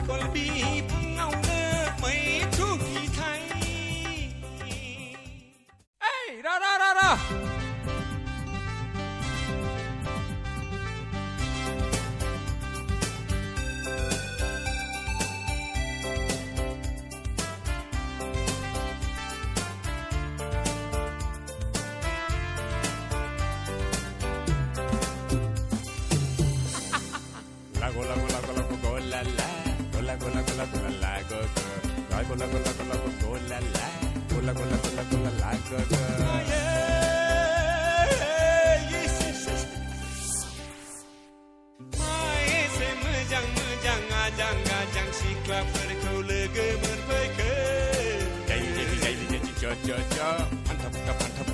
Colby phăng nơ mấy chú kỳ thay. Ê, ra. Ajang sikla perkau lega berpeke. Jai pantap Jai pantap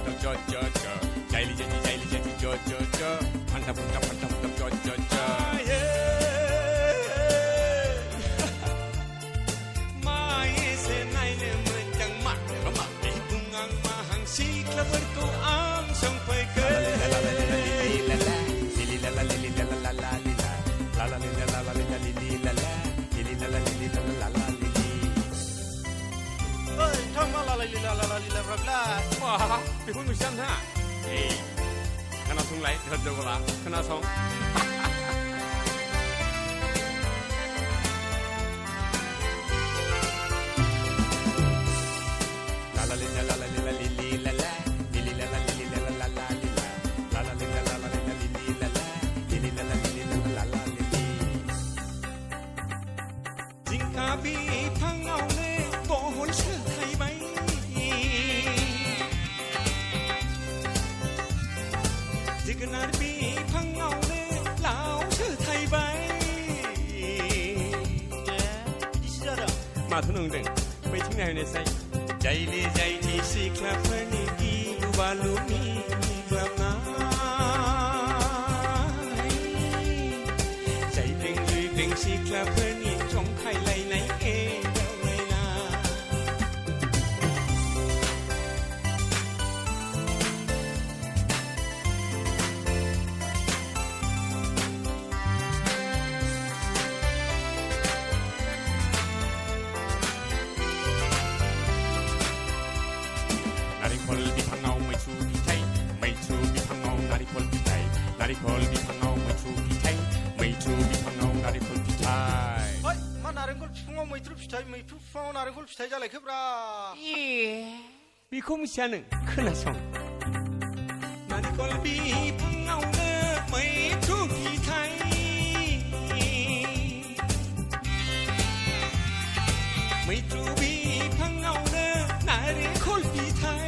Mai se nai ne menjang mak di bungang mahang sikla perkau am song peke. Wah, bihun musian ha. Kena song lai terjauh lah, kena song. Jingka bi phangau le bohol sơ thay bay. Jignar bi phangau le lao sơ thay bay. Mà thưa nương đừng, mấy tiếng này này say. Jai thi sikla phani ki balu ni bama. Jai ding sikla phani trong khai lay này e đâu na. Narikol di phangau mai chu ki thai, mai chu di phangau narikol ki thai, narikol di phangau mai chu ki thai, mai chu di phangau narikol ki thai. Oi, ma narikol phangau mai chu thai, mai chu phangau narikol thai jalai khebra. Bikum sian kena song. Narikol bi phangau ne mai chu ki thai. Mai chu bi phangau ne narikol ki thai.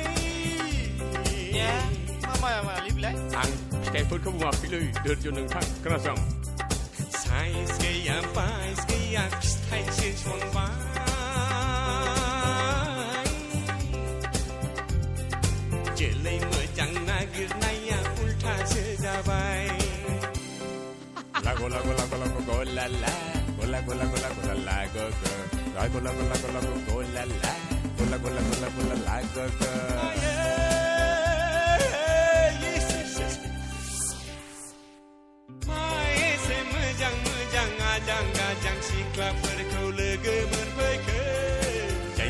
Ma live lại. Ang, stay put kamu pilih derjo nang thang kena song. Sai skaya pai skaya thai sin chong ba. Jelai mejang nagir naya ulta sejabai. Lago la la la go go la la go la go la go go. Go la go la la go la go la go go. Ajang sikla perkau lega berpeke. Jai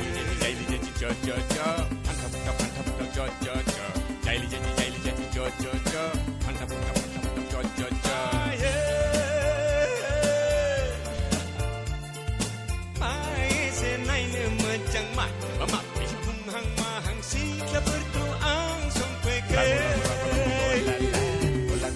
pantap Jai pantap Mai se nai ne menjang mak di bungang mahang sikla perkau ang song peke. Gola